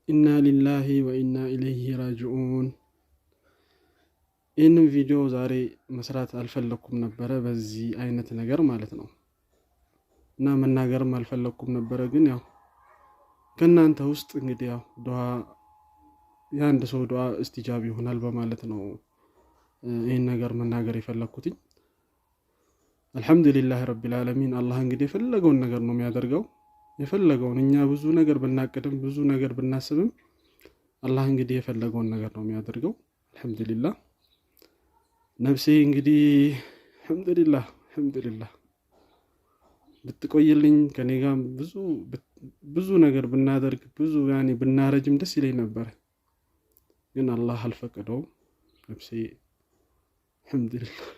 ኢና ሊላሂ ወኢና ኢለይሂ ራጂዑን። ይህንን ቪዲዮ ዛሬ መስራት አልፈለኩም ነበረ፣ በዚህ አይነት ነገር ማለት ነው። እና መናገርም አልፈለኩም ነበረ፣ ግን ያው ከእናንተ ውስጥ እንግዲህ ያው ዱዓ የአንድ ሰው ዱዓ እስቲጃብ ይሆናል በማለት ነው ይህን ነገር መናገር የፈለኩትኝ። አልሐምዱሊላህ ረቢል ዓለሚን። አላህ እንግዲህ የፈለገውን ነገር ነው የሚያደርገው። የፈለገውን እኛ ብዙ ነገር ብናቅድም ብዙ ነገር ብናስብም አላህ እንግዲህ የፈለገውን ነገር ነው የሚያደርገው። አልሐምዱሊላህ። ነፍሴ እንግዲህ አልሐምዱሊላህ ብትቆይልኝ ከኔ ጋር ብዙ ነገር ብናደርግ ብዙ ብናረጅም ደስ ይለኝ ነበር፣ ግን አላህ አልፈቀደውም። ነፍሴ አልሐምዱሊላህ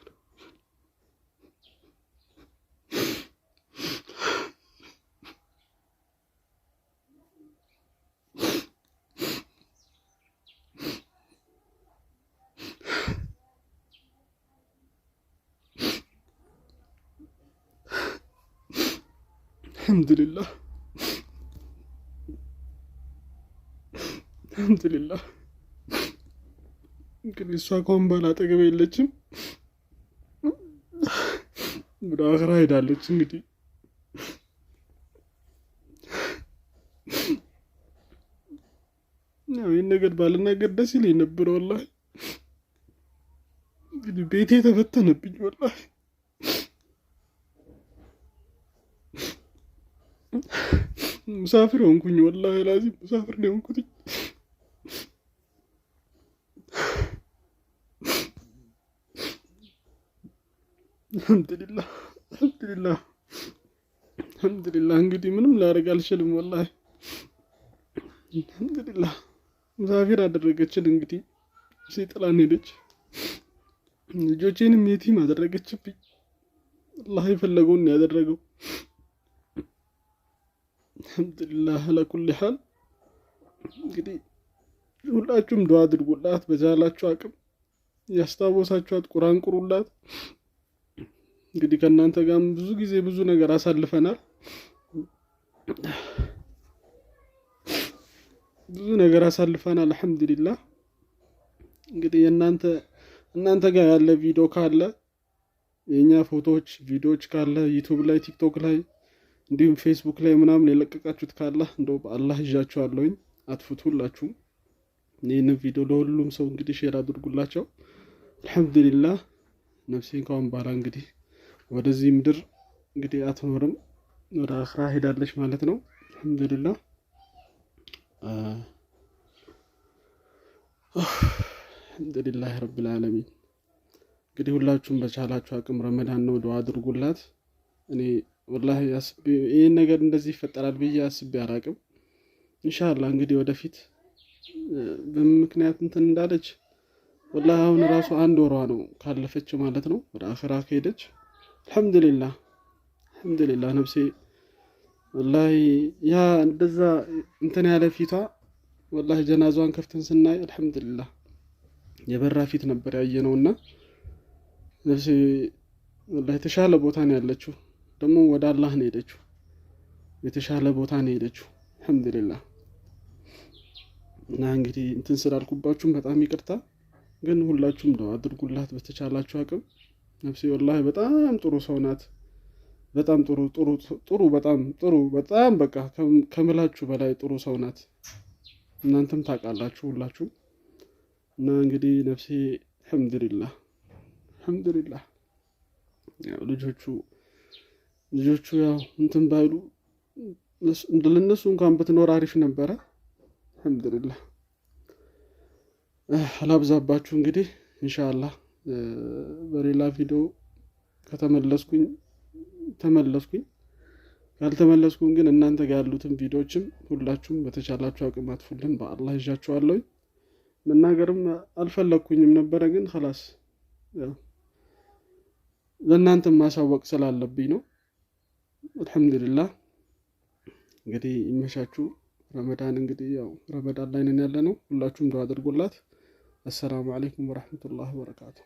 አልሐምዱሊላህ። እንግዲህ እሷ ከሆን ባል አጠገቤ የለችም፣ ወደ አኽራ ሄዳለች። እንግዲህ ይህን ነገር ባልናገር ደስ ይለኝ ነበር ወላሂ። እንግዲህ ቤቴ ተፈተነብኝ ወላሂ። ሙሳፊር ሆንኩኝ ወላሂ ላዚም ሙሳፊር ነው ሆንኩት። አልሐምዱሊላህ እንግዲህ ምንም ላደርግ አልችልም ወላሂ። አልሐምዱሊላህ ሙሳፊር አደረገችን። እንግዲህ ጥላን ሄደች። ልጆቼንም የቲም አደረገችብኝ። አላህ የፈለገውን ያደረገው። አልሐምዱሊላህ አላኩል ሐል። እንግዲህ ሁላችሁም ዱዓ አድርጉላት፣ በቻላችሁ አቅም ያስታወሳችኋት ቁርአን ቁሩላት። እንግዲህ ከእናንተ ጋርም ብዙ ጊዜ ብዙ ነገር አሳልፈናል፣ አልሐምዱሊላህ። እንግዲህ እናንተ ጋር ያለ ቪዲዮ ካለ የኛ ፎቶዎች ቪዲዮዎች ካለ ዩቲዩብ ላይ ቲክቶክ ላይ እንዲሁም ፌስቡክ ላይ ምናምን የለቀቃችሁት ካለ እንደው በአላህ ይዣችኋለሁኝ፣ አጥፉት ሁላችሁም። ይህንን ቪዲዮ ለሁሉም ሰው እንግዲህ ሼር አድርጉላቸው። አልሐምዱሊላህ ነፍሴን ካሁን በኋላ እንግዲህ ወደዚህ ምድር እንግዲህ አትኖርም፣ ወደ አኽራ ሄዳለች ማለት ነው። አልሐምዱሊላህ አልሐምዱሊላህ ረብል ዓለሚን። እንግዲህ ሁላችሁም በቻላችሁ አቅም ረመዳን ነው ዱዓ አድርጉላት። እኔ ወላሂ ይህን ነገር እንደዚህ ይፈጠራል ብዬ አስቤ አላቅም። ኢንሻአላህ እንግዲህ ወደፊት በምክንያት እንትን እንዳለች ወላሂ አሁን ራሱ 1 ወሯ ነው ካለፈች ማለት ነው፣ ወደ አኽራ ከሄደች። አልሐምዱሊላህ ነፍሴ ወላሂ ያ እንደዛ እንትን ያለ ፊቷ ወላሂ ጀናዛዋን ከፍተን ስናይ አልሐምዱሊላህ የበራ ፊት ነበር ያየነውና ነፍሴ ወላሂ የተሻለ ቦታ ነው ያለችው። ደግሞ ወደ አላህ ነው ሄደችው፣ የተሻለ ቦታ ነው ሄደችው። አልሐምዱሊላህ። እና እንግዲህ እንትን ስላልኩባችሁም በጣም ይቅርታ፣ ግን ሁላችሁም ዱዓ አድርጉላት በተቻላችሁ አቅም። ነፍሴ ወላሂ በጣም ጥሩ ሰው ናት። በጣም በጣም በቃ ከምላችሁ በላይ ጥሩ ሰው ናት። እናንተም ታውቃላችሁ ሁላችሁም። እና እንግዲህ ነፍሴ አልሐምዱሊላህ ያው ልጆቹ ያው እንትን ባይሉ ለነሱ እንኳን ብትኖር አሪፍ ነበረ። አልሐምዱሊላህ አላብዛባችሁ። እንግዲህ ኢንሻአላህ በሌላ ቪዲዮ ከተመለስኩኝ ተመለስኩኝ፣ ካልተመለስኩኝ ግን እናንተ ጋር ያሉትን ቪዲዮዎችም ሁላችሁም በተቻላችሁ አቅም አጥፉልን፣ በአላህ ይዣችኋለሁ። መናገርም አልፈለኩኝም ነበረ፣ ግን خلاص ያው ለእናንተ ማሳወቅ ስላለብኝ ነው። አልሐምዱሊላህ እንግዲህ ይመሻችሁ። ረመዳን እንግዲህ ያው ረመዳን ላይ ነን ያለነው። ሁላችሁም ዱዓ አድርጉላት። አሰላሙ አለይኩም ወራህመቱላሂ ወበረካቱ።